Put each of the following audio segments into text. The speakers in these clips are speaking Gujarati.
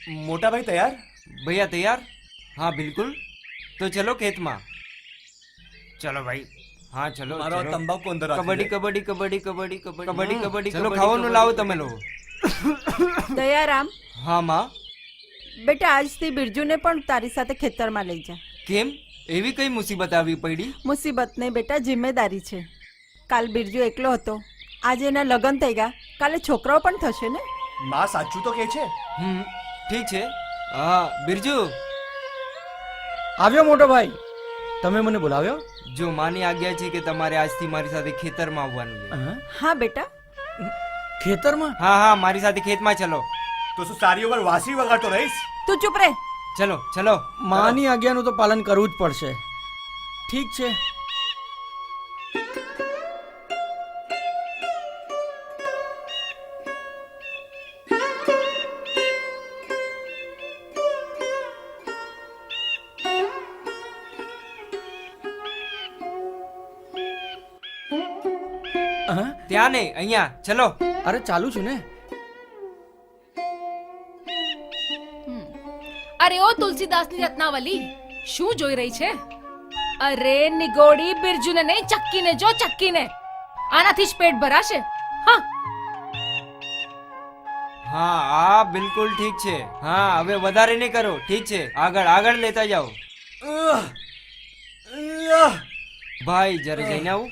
मोटा भाई तैयार? भैया तैयार? हाँ बिल्कुल। तो चलो खेत में। चलो भाई। हाँ चलो मारो चलो। तंबाकू अंदर રાખી કબડ્ડી દે. કબડ્ડી કબડ્ડી કબડ્ડી કબડ્ડી કબડ્ડી, કબડ્ડી ચલો કબડ્ડી, ખાવાનું કબડ્ડી, લાવો કબડ્ડી. તમે લોકો. દયારામ, હા માં. બેટા આજથી બિરજુને પણ તારી સાથે ખેતરમાં લઈ જા. કેમ? એવી કઈ મુસીબત આવી પડી? મુસીબત નહીં બેટા, જિમ્મેદારી છે. કાલ બિરજુ એકલો હતો, આજે એના લગ્ન થઈ ગયા, કાલે છોકરાઓ પણ થશે ને. માં સાચું તો કે છે. ઠીક છે. હા બિરજુ, આવ્યો મોટો ભાઈ, તમે મને બોલાવ્યો? જો માની આજ્ઞા છે કે તમારે આજથી મારી સાથે ખેતરમાં આવવાનું છે. હા બેટા. ખેતરમાં? હા હા, મારી સાથે ખેતમાં ચલો. તો શું સારી ઉંમર વાસી વગાડતો રહીશ? તું ચૂપ રહે. ચલો ચલો. માની આજ્ઞાનું તો પાલન કરવું જ પડશે. ઠીક છે. ત્યાં નહીં, અહીંયા ચલો. અરે ચાલુ છું ને. અરે ઓ તુલસીદાસની રત્નાવલી, શું જોઈ રહી છે? અરે નિગોડી, બિરજુને નહીં ચક્કીને જો, ચક્કીને. આનાથી જ પેટ ભરાશે. હા હા હા બિલકુલ ઠીક છે. હા હવે વધારે નહીં કરો. ઠીક છે, આગળ આગળ લેતા જાઓ. ભાઈ જરા જઈને આવું.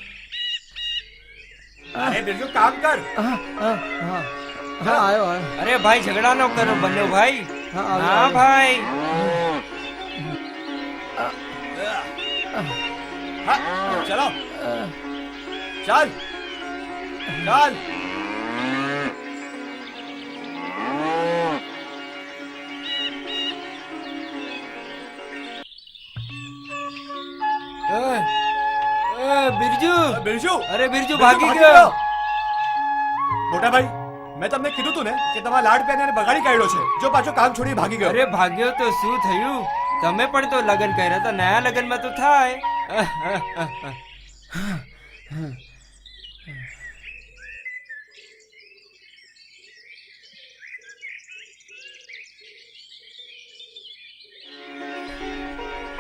અરે બિરજુ કામ કર. હા હા હા હા, આવ્યો આવ્યો. અરે ભાઈ ઝઘડા ન કરો બંને ભાઈ. હા, આવ્યો, હા આવ્યો. ભાઈ. હા ચલો ચાલ ચાલ. બિરજુ, બિરજુ, અરે બિરજુ ભાગી ગયો. મોટા ભાઈ, મેં તમને કીધું તું ને કે તમારા લાડ પેને બગાડી કાઢ્યો છે. જો પાછો કામ છોડી ભાગી ગયો. અરે ભાગ્યો તો શું થયું? તમે પણ તો લગ્ન કર્યા હતા, નયા લગ્નમાં તો થાય.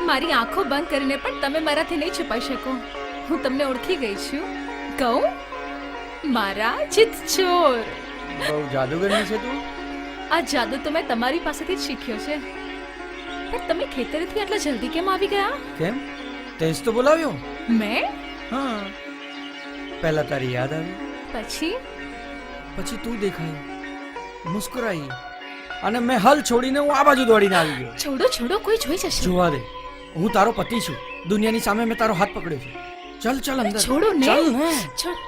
મારી આંખો બંધ કરીને પણ તમે મારાથી નહીં છુપાઈ શકો. હું તમને ઓળખી ગઈ છું. કહું, મારા ચિતચોર. બહુ જાદુગરની છે તું. આ જાદુ તો મેં તમારી પાસેથી જ શીખ્યો છે. પણ તમે ખેતરેથી આટલા જલ્દી કેમ આવી ગયા? કેમ? તેજ તો બોલાવ્યો. મેં? હા, પહેલા તારી યાદ આવી, પછી પછી તું દેખાઈ, મુસ્કરાઈ, અને મેં હલ છોડીને હું આ બાજુ દોડીને આવી ગયો. છોડો છોડો, કોઈ જોઈ જશે. જોવા દે, હું તારો પતિ છું. દુનિયાની સામે મેં તારો હાથ પકડ્યો છે. ચાલ ચાલ અંદર. છોડો ને. ચાલ ને. છોડ.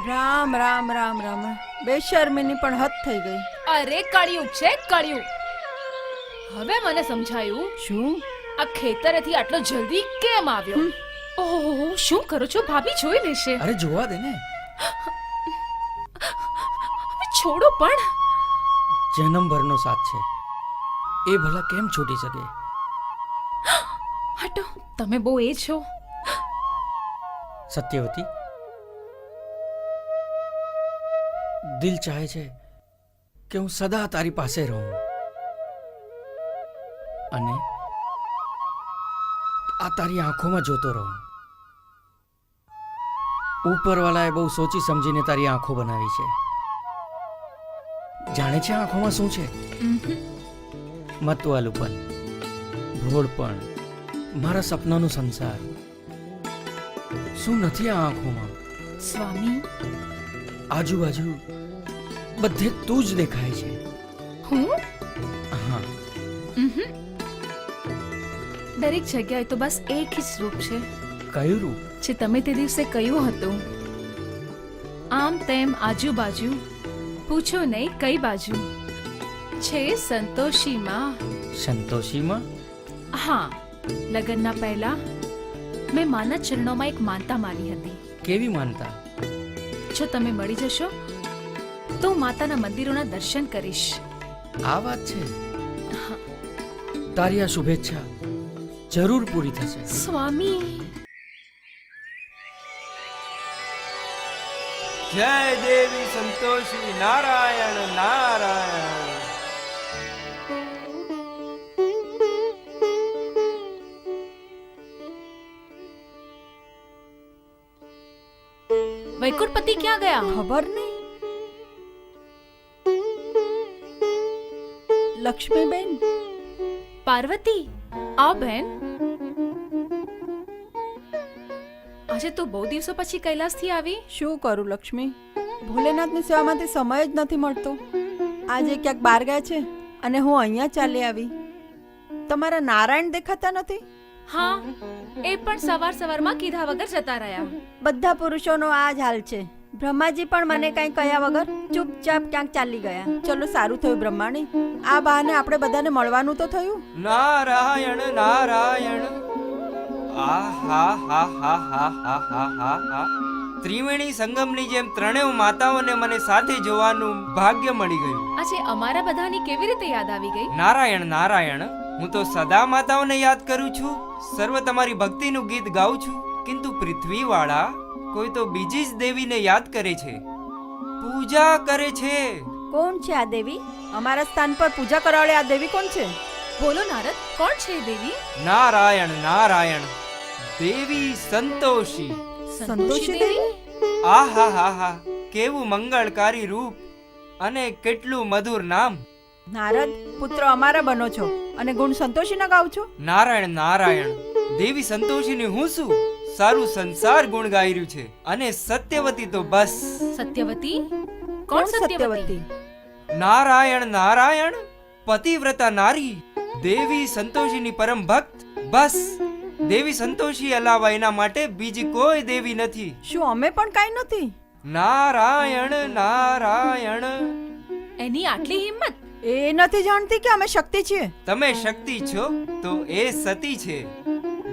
રામ રામ રામ રામ. બેશર્મીની પણ હદ થઈ ગઈ. અરે કળિયુગ છે, કળિયુગ. હવે મને સમજાયું શું? આ ખેતરેથી આટલો જલ્દી કેમ આવ્યો. ઓહો, શું કરો છો? ભાભી જોઈ લેશે. અરે જોવા દે ને. છોડો પણ. જન્મભરનો સાથ છે, એ ભલા કેમ છૂટી શકે? હટો, તમે બહુ એ છો. સત્યવતી, દિલ ચાહે છે કે હું સદા તારી પાસે રહું, અને આ તારી આંખોમાં જોતો રહું. ઉપરવાલાએ બહુ સોચી સમજીને તારી આંખો બનાવી છે. જાણે છે આંખોમાં શું છે? મતવાલુપન, ભોળપણ, મારા સપનાનો સંસાર. શું નથી આ આંખોમાં? સ્વામી, આજુબાજુ બધે તું જ દેખાય છે. હું હા, દરેક જગ્યાએ તો બસ એક જ રૂપ છે, કયું રૂપ? જે તમે તે દિવસે કહ્યું હતું. આમ તેમ આજુબાજુ, પૂછો નહીં કઈ બાજુ છે સંતોષીમાં. સંતોષીમાં? હા, લગ્નના પહેલા મેં માના ચરણોમાં એક માનતા માની હતી. કેવી માનતા? જો તમે મળી જશો તો હું માતાના મંદિરોના દર્શન કરીશ. આ વાત છે. તારી આ શુભેચ્છા જરૂર પૂરી થશે. સ્વામી, જય દેવી સંતોષી. નારાયણ નારાયણ. વૈકુંઠપતિ ક્યાં ગયા? ખબર નહીં. લક્ષ્મીબેન, પાર્વતી, આ બેન, આજે તો બહુ દિવસો પછી કૈલાસથી આવી. શું કરું લક્ષ્મી? ભોલેનાથની સેવામાંથી સમય જ નથી મળતો. આજે ક્યાંક બહાર ગયા છે અને હું અહીંયા ચાલી આવી. તમારા નારાયણ દેખાતા નથી. હા, એ પણ સવારમાં કીધા વગર જતા રહ્યા. બધા પુરુષોનો આ જ હાલ છે. બ્રહ્માજી પણ મને કંઈ કહ્યા વગર ચૂપચાપ ક્યાંક ચાલી ગયા. ચલો, સારું થયું બ્રહ્માણી, આ બહાને આપણે બધાને મળવાનું તો થયું. નારાયણ નારાયણ. આહા હા હા હા હા હા હા હા. ત્રિવેણી સંગમની જેમ ત્રણેય માતાઓને મને સાથે જોવાનું ભાગ્ય મળી ગયું. આજે અમારા બધાની કેવી રીતે યાદ આવી ગઈ? નારાયણ નારાયણ. હું તો સદા માતાઓને યાદ કરું છું, સર્વ તમારી ભક્તિનું ગીત ગાઉં છું, કિંતુ પૃથ્વીવાળા કોઈ તો બીજી જ દેવીને યાદ કરે છે, પૂજા કરે છે. કોણ છે આ દેવી? અમારા સ્થાન પર પૂજા કરાવડે આ દેવી કોણ છે? બોલો નારદ, કોણ છે એ દેવી? નારાયણ નારાયણ. દેવી સંતોષી. સંતોષી દેવી? આહા હા હા, કેવું મંગળકારી રૂપ અને કેટલું મધુર નામ. નારદ, પુત્ર અમારા બનો છો અને ગુણ સંતોષીના ગાવ છો? નારાયણ નારાયણ. દેવી સંતોષીની હું શું, સારું સંસાર ગુણ ગાયર્યું છે. અને સત્યવતી તો બસ. સત્યવતી? કોણ સત્યવતી? નારાયણ નારાયણ. પતિવ્રતા નારી, દેવી સંતોષીની પરમ ભક્ત. બસ, દેવી સંતોષી અલાવા એના માટે બીજી કોઈ દેવી નથી. શું અમે પણ કાંઈ નથી? નારાયણ નારાયણ. એની આટલી હિંમત? એ નથી જાણતી કે અમે શક્તિ છીએ. તમે શક્તિ છો તો એ સતી છે,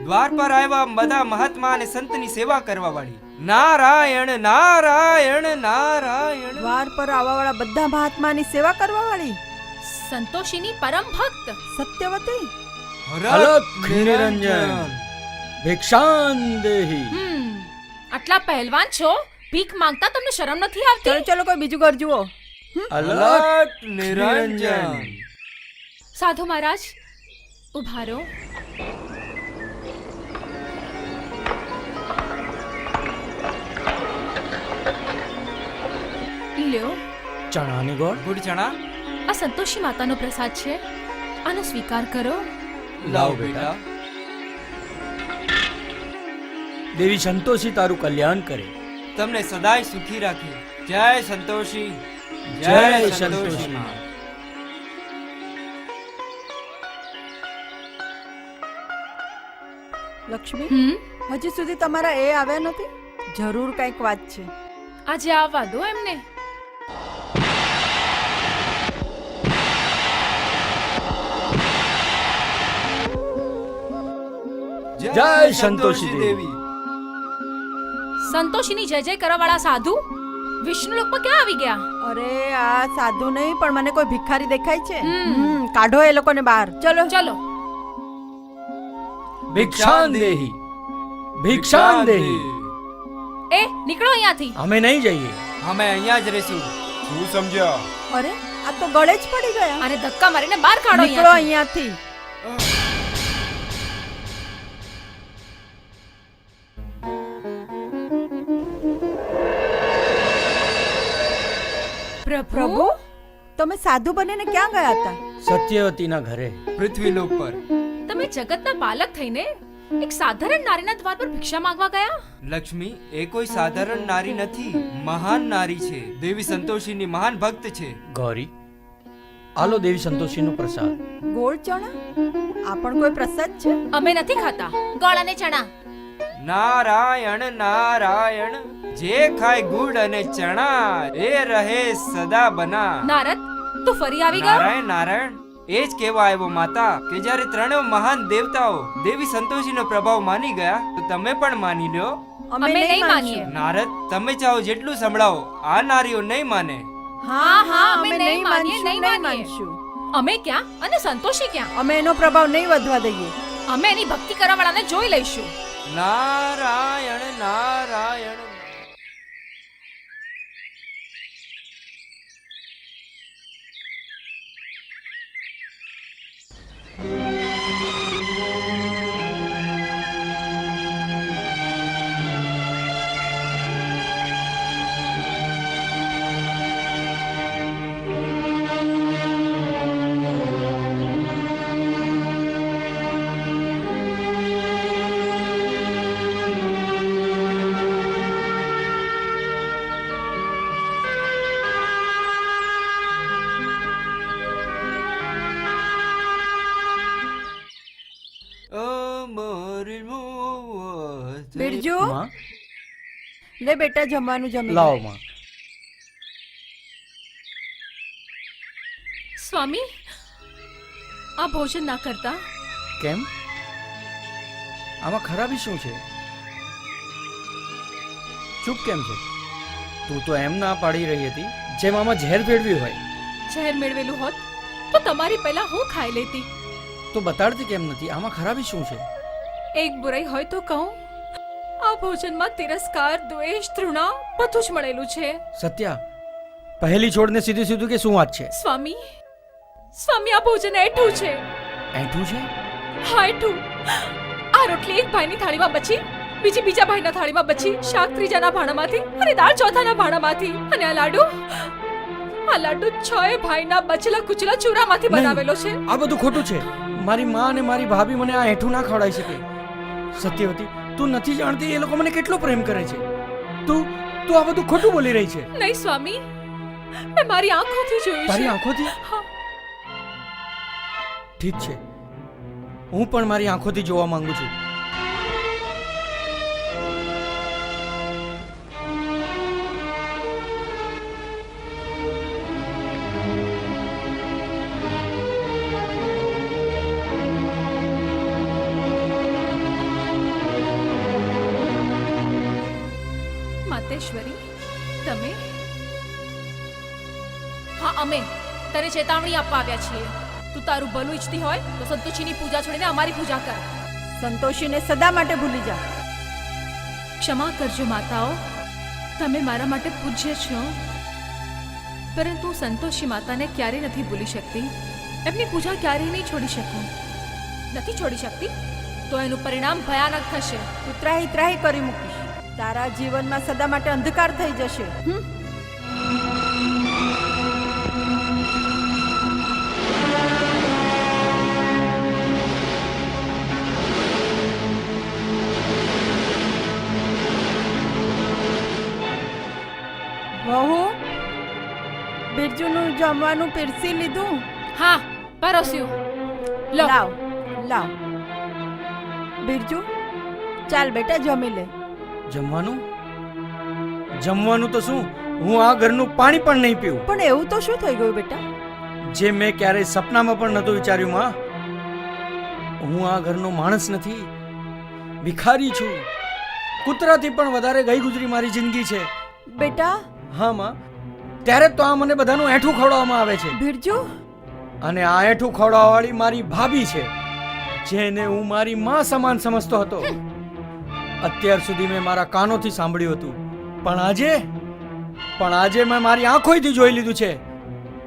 દ્વાર પર આવ્યા બધા મહાત્મા અને સંતની સેવા કરવા વાળી. નારાયણ નારાયણ નારાયણ. દ્વાર પર આવવાવાળા બધા મહાત્માની સેવા કરવા વાળી સંતોષીની પરમ ભક્ત સત્યવતી. અલખ નિરંજન ભિક્ષાન દેહી. આટલા પહેલવાન છો, ભીખ માંગતા તમને શરમ નથી ચલો આવતી? ચલો, કોઈ બીજું ઘર જુઓ. અલખ નિરંજન. સાધુ મહારાજ, ઉભા રહો. લ્યો, ચણાની ગોળ. ગુડ ચણા. આ સંતોષી માતાનો પ્રસાદ છે, આનો સ્વીકાર કરો. લાવ બેટા. દેવી સંતોષી તારું કલ્યાણ કરે. તમને સદાય સુખી રાખે. જય સંતોષી. જય સંતોષી સંતોષી. માં. લક્ષ્મી, હમ, હજી સુધી તમારા એ આવ્યા નથી? જરૂર કંઈક વાત છે. આજે આવવા દો એમને. જય સંતોષી દેવી. સંતોષીની જય જય કરવાવાળા સાધુ વિષ્ણુ લોકમાં ક્યાં આવી ગયા? અરે આ સાધુ નહીં, પણ મને કોઈ ભિખારી દેખાય છે. હમ. કાઢો એ લોકોને બહાર. ચલો ચલો. ભિક્ષાન દેહી. ભિક્ષાન દેહી. એ નીકળો અહીંયાથી. અમે નહીં જઈએ. અમે અહીંયા જ રહીશું. શું સમજ્યા? અરે આ તો ગળે જ પડી ગયા. આને ધક્કા મારીને બહાર કાઢો નીકળો અહીંયાથી. અહીંયાથી. પ્રભુ, તમે સાધુ બનીને ક્યાં ગયા હતા? સત્યવતીના ઘરે. પૃથ્વીલોક પર. તમે જગતના પાલક થઈને એક સાધારણ નારીના દ્વાર પર ભિક્ષા માંગવા ગયા? લક્ષ્મી, એ કોઈ સાધારણ નારી નથી, મહાન નારી છે. દેવી સંતોષીની મહાન ભક્ત છે. ગૌરી, આલો દેવી સંતોષીનો પ્રસાદ. ગોળ ચણા? આ પણ કોઈ પ્રસાદ છે? અમે નથી ખાતા ગોળ અને ચણા. નારાયણ નારાયણ. જે ખાય ગુડ અને ચણા એ રહે સદા બના. નારદ, તું ફરી આવી ગયો? નારાયણ નારાયણ. એ જ કહેવા આવ્યો માતા કે જ્યારે ત્રણેય મહાન દેવતાઓ દેવી સંતોષીનો પ્રભાવ માની ગયા તો તમે પણ માની લ્યો. અમે નહીં માનીએ. નારદ, તમે ચાહો જેટલું સંભળાવો, આ નારીઓ નહીં માને. હા હા, અમે નહીં માનીએ, નહીં માનીએ. માનશું. અમે ક્યાં અને સંતોષી ક્યાં? અમે એનો પ્રભાવ નહીં વધવા દઈએ. અમે એની ભક્તિ કરવાવાળાને જોઈ લઈશું. નારાયણ નારાયણ. બિરજુ? માં, લે બેટા જમવાનું જમી લે. લાવો માં. સ્વામી આ ભોજન ના કરતા. કેમ? આમાં ખરાબી શું છે? ચૂપ કેમ છે? તું તો એમ ના પાડી રહી હતી જેમ આમાં ઝેર ભેળવી હોય. ઝેર મેળવેલું હોત તો તમારી પહેલા હું ખાઈ લેતી. તો બતાડતી કેમ નથી? આમાં ખરાબી શું છે? એક બુરાઈ હોય તો કહું, આ ભોજનમાં તિરસ્કાર, દ્વેષ, તૃણા બધું જ મળેલું છે. સત્યા, પહેલી છોડને સીધું સીધું કે શું વાત છે? સ્વામી સ્વામી આ ભોજન એઠું છે. એઠું છે? હા એઠું. આ રોટલી એક ભાઈની થાળીમાં બચી, બીજી બીજા ભાઈના થાળીમાં બચી, શાક ત્રીજાના ભાણામાંથી અને દાળ ચોથાના ભાણામાંથી, અને આ લાડુ છ ભાઈના બચેલા કુચલા ચૂરામાંથી બનાવેલો છે. આ બધું ખોટું છે. મારી માં અને મારી ભાભી મને આ એઠું ના ખવડાવી શકે. સત્યવતી, તું નથી જાણતી એ લોકો મને કેટલો પ્રેમ કરે છે. તું આ બધું ખોટું બોલી રહી છે. નહીં સ્વામી, મેં મારી આંખોથી જોયું તારી છે. આંખોથી? હા. ઠીક છે, હું પણ મારી આંખોથી જોવા માંગુ છું. માતેશ્વરી, તમે? હા, અમે તને ચેતવણી આપવા આવ્યા છીએ. તું તારું ભલું ઈચ્છતી હોય તો સંતોષીની પૂજા છોડીને અમારી પૂજા કર. સંતોષીને સદા માટે ભૂલી જા. ક્ષમા કરજો માતાઓ, તમે મારા માટે પૂજ્ય છો, પરંતુ હું સંતોષી માતાને ક્યારેય નથી ભૂલી શકતી. એમની પૂજા ક્યારેય નહીં છોડી શકું. નથી છોડી શકતી તો એનું પરિણામ ભયાનક થશે. તું ત્રાહી ત્રાહી કરી મૂકીશ. તારા જીવનમાં સદા માટે અંધકાર થઈ જશે. વહુ, બિરજુનું જમવાનું પીરસી લીધું? હા, પરોસ્યું. લો. લાવ લાવ. બિરજુ, ચાલ બેટા જમી લે. જમવાનું? જમવાનું તો શું, હું આ ઘરનું પાણી પણ નહીં પીવું. પણ એવું તો શું થઈ ગયું બેટા? જે મેં ક્યારેય સપનામાં પણ નહોતું વિચાર્યું માં. હું આ ઘરનો માણસ નથી, ભિખારી છું. કૂતરાથી પણ વધારે ગઈ ગુજરી મારી જિંદગી છે. બેટા. હા માં, ત્યારે તો આ મને બધાનું એઠું ખવડાવવામાં આવે છે. બિરજુ, અને આ એઠું ખવડાવવાવાળી મારી ભાભી છે, જેને હું મારી માં સમાન સમજતો હતો. અત્યાર સુધી મેં મારા કાનોથી સાંભળ્યું હતું, પણ આજે મેં મારી આંખોથી જોઈ લીધું છે.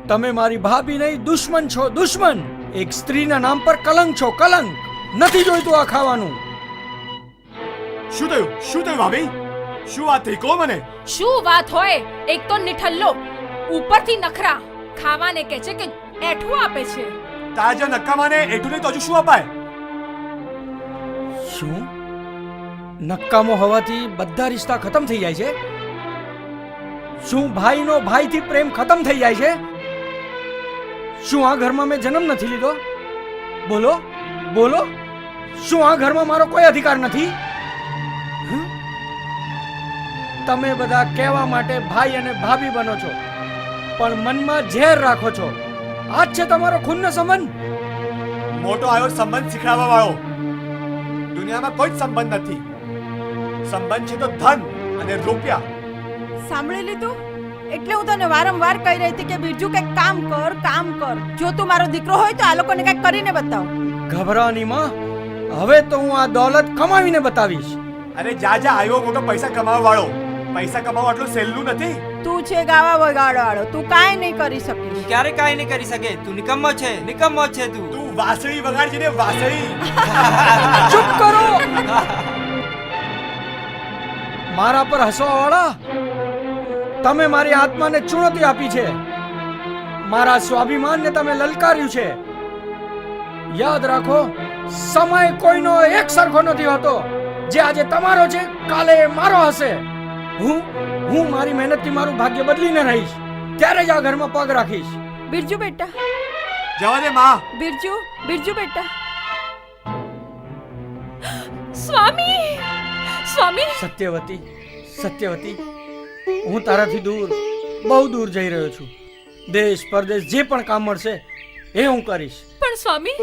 તમે મારી ભાભી નહીં, દુશ્મન છો, દુશ્મન. એક સ્ત્રીના નામ પર કલંક છો, કલંક. નથી જોઈતું આ ખાવાનું. શું થયું ભાભી? શું વાત થઈ? કહો મને. શું વાત હોય? એક તો નિઠલ્લો, ઉપરથી નખરા. ખાવાને કહે છે કે એઠું આપે છે. તાજા નક્કામાને એઠું નહીં તો હજુ શું અપાય? શું નક્કામો હોવાથી બધા રિશ્તા ખતમ થઈ જાય છે? શું ભાઈનો ભાઈથી પ્રેમ ખતમ થઈ જાય છે? શું આ ઘરમાં મેં જન્મ નથી લીધો? બોલો બોલો, શું આ ઘરમાં મારો કોઈ અધિકાર નથી? તમે બધા કહેવા માટે ભાઈ અને ભાભી બનો છો, પણ મનમાં ઝેર રાખો છો. આ જ છે તમારો ખૂનનો સંબંધ. મોટો આવ્યો સંબંધ શીખડાવવા વાળો. દુનિયામાં કોઈ જ સંબંધ નથી. સંબંધ છે તો ધન અને રૂપિયા. સાંભળી લીધું? એટલે હું તને વારંવાર કહી રહી હતી કે બિરજુ કંઈક કામ કર. જો તું મારો દીકરો હોય તો આ લોકોને કંઈક કરીને બતાવ. ગભરાની માં, હવે તો હું આ દોલત કમાવીને બતાવીશ. અરે જા આવ્યો મોટો પૈસા કમાવા વાળો. પૈસા કમાવા આટલું સહેલું નથી. તું છે ગાવા વગાડો વાળો, તું કાંઈ નહીં કરી શકીશ. ક્યારે કાંઈ નહીં કરી શકે. તું નિકમ્મો છે તું. તું વાસળી વગાડજે ને, વાસળી. ચૂપ કરો. મારા પર હસવા વાળા, તમે મારી આત્માને ચુનૌતી આપી છે. મારા સ્વાભિમાનને તમે લલકાર્યું છે. યાદ રાખો, સમય કોઈનો એક સરખો નથી હોતો. જે આજે તમારો છે, કાલે મારો હશે. હું મારી મહેનતથી મારું ભાગ્ય બદલીને રહીશ, ત્યારે જ આ ઘરમાં પગ રાખીશ. બિરજુ બેટા, જવા દે માં. બિરજુ બેટા. સ્વામી સ્વામી સત્યવતી, સત્યવતી, હું તારાથી દૂર, બહુ દૂર જઈ રહ્યો છું. દેશ પરદેશ જે પણ કામ મળશે એ હું કરીશ. પણ સ્વામી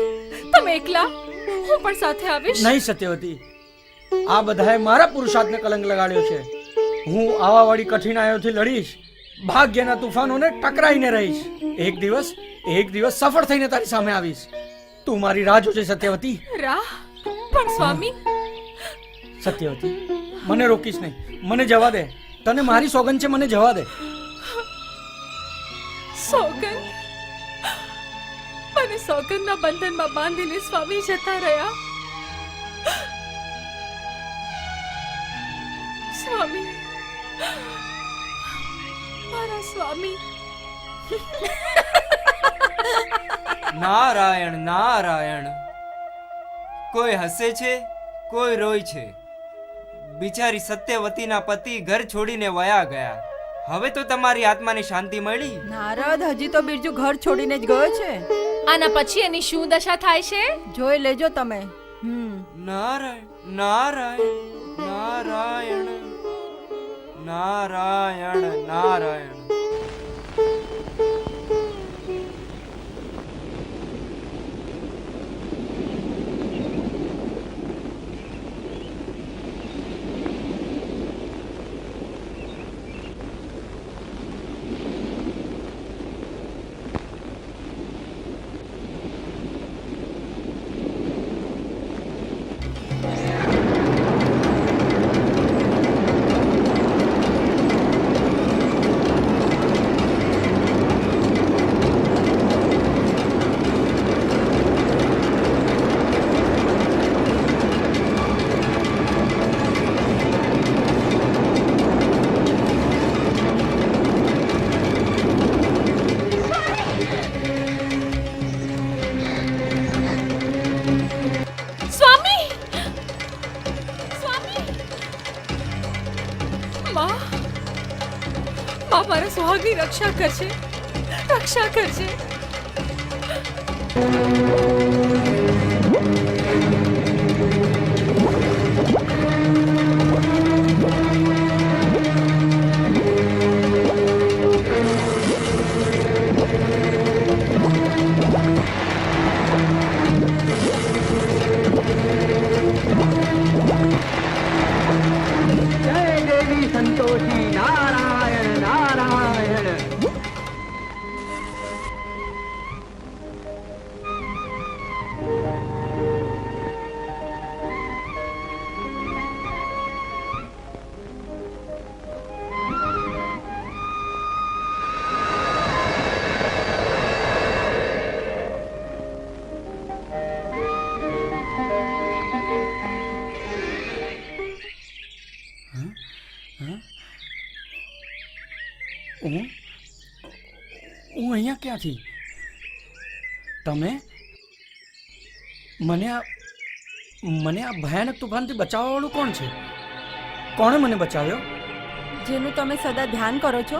તમે એકલા, હું પણ સાથે આવીશ. નહીં સત્યવતી, આ બધાએ મારા પુરુષાર્થને કલંક લગાડ્યો છે. હું આવાવાળી કઠિનાઈઓથી લડીશ, ભાગ્યના તુફાનોને ટકરાઈને રહીશ. એક દિવસ સફળ થઈને તારી સામે આવીશ. તું મારી રાહ જોજે સત્યવતી. રાહ? પણ સ્વામી સત્યવતી, મને રોકીશ નહીં, મને જવા દે. તને મારી સોગંદ છે, મને જવા દે. સોગંદ? મને સોગંદના બંધનમાં બાંધીને સ્વામી જતા રહ્યા. સ્વામી, મારા સ્વામી. નારાયણ નારાયણ. કોઈ હસે છે, કોઈ રોય છે. બિચારી સત્યવતીના પતિ ઘર છોડીને વયા ગયા. હવે તો તમારી આત્માને શાંતિ મળી. નારદ, હજી તો બિરજુ ઘર છોડીને જ ગયો છે. આના પછી એની શું દશા થાય છે? જોઈ લેજો તમે. નારાયણ નારાયણ નારાયણ નારાયણ નારાયણ. સ્વામી! સ્વામી! માં, મારા સુહાગની રક્ષા કરજે, રક્ષા કરજે. હું અહીંયા ક્યાંથી? તમે મને આ ભયાનક તુફાનથી બચાવવાવાળું કોણ છે? કોણે મને બચાવ્યો? જેનું તમે સદા ધ્યાન કરો છો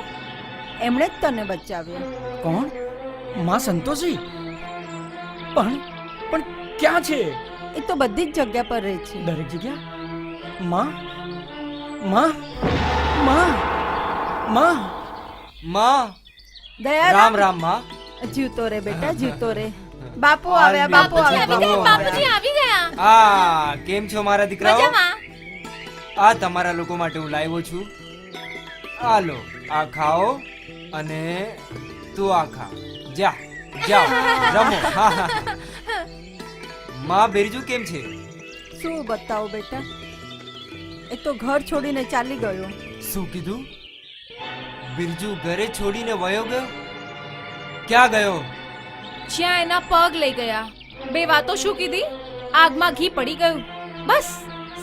એમણે જ તને બચાવ્યો. કોણ? માં સંતોષી? પણ ક્યાં છે? એ તો બધી જ જગ્યા પર રહે છે. દરેક જગ્યા? માં માં માં માં માં, દયા રામ રામ માં. જીવતો રે બેટા, જીવતો રે. બાપુ આવ્યા, બાપુ આવ્યા. બાપુજી આવી ગયા. આ કેમ છો મારા દીકરાઓ? મજામાં. આ તમારા લોકો માટે હું લાવ્યો છું. આ લો, આ ખાઓ અને તું આ ખા. જા જાઓ રમો. માં, બિરજુ કેમ છે? શું બતાવું બેટા, એ તો ઘર છોડીને ચાલી ગયો. શું કીધું? બિરજુ ઘરે છોડીને વયો ગયો? ક્યાં ગયો? જ્યાં એના પગ લઈ ગયા. બે વાતો શું કીધી? આગમાં ઘી પડી ગયું, બસ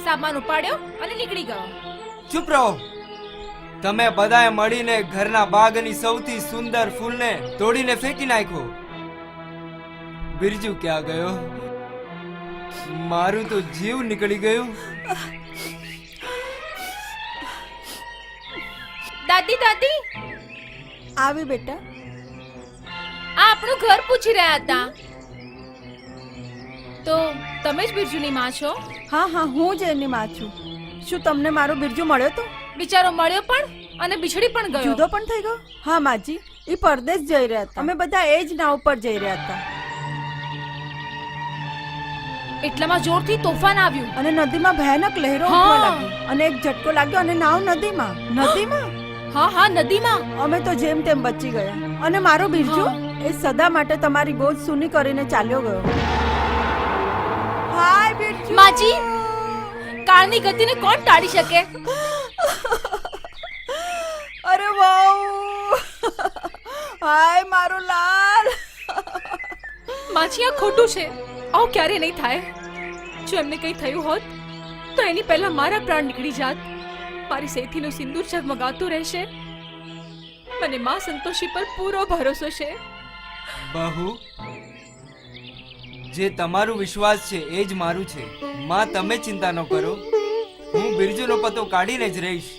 સામાન ઉપાડ્યો અને નીકળી ગયો. ચૂપ રહો. તમે બધાએ મળીને ઘરના બાગની સૌથી સુંદર ફૂલને તોડીને ફેંકી નાખ્યો. બિરજુ ક્યાં ગયો? મારું તો જીવ નીકળી ગયું. દાદી, દાદી, આવી બેટા. આ આપણું ઘર પૂછી રહ્યા હતા. તો તમે જ બિરજુની માં છો? હા હા, હું જ એની માં છું. શું તમને મારો બિરજુ મળ્યો તો? બિચારો મળ્યો પણ અને બિછડી પણ ગયો. જુદો પણ થઈ ગયો? હા માજી, એ પરદેશ જઈ રહ્યા હતા. અમે બધા એ જ નાવ પર જઈ રહ્યા હતા એટલામાં જોરથી તોફાન આવ્યું. અને નદીમાં ભયાનક લહેરો હા. ઉઠવા લાગી અને એક ઝટકો લાગ્યો અને નાવ નદીમાં. હા હા, નદીમાં. અમે તો જેમ તેમ બચી ગયા અને મારો બિરજુ એ સદા માટે તમારી બોજ સૂની કરીને ચાલ્યો ગયો. હાય બિરજુ. માજી, કાળની ગતિને કોણ ટાળી શકે? અરે વાવ, હાય મારો લાલ. માજી, આ ખોટું છે. આવું ક્યારે નહીં થાય. જો એમને કંઈ થયું હોત તો એની પહેલા મારા પ્રાણ નીકળી જાત. મારી સેથીનું સિંદૂર ઝગમગાતું રહેશે. મને માં સંતોષી પર પૂરો ભરોસો છે. બહુ જે તમારું વિશ્વાસ છે એ જ મારું છે. માં તમે ચિંતા ન કરો, હું બિરજુનો પતો કાઢીને જ રહીશ.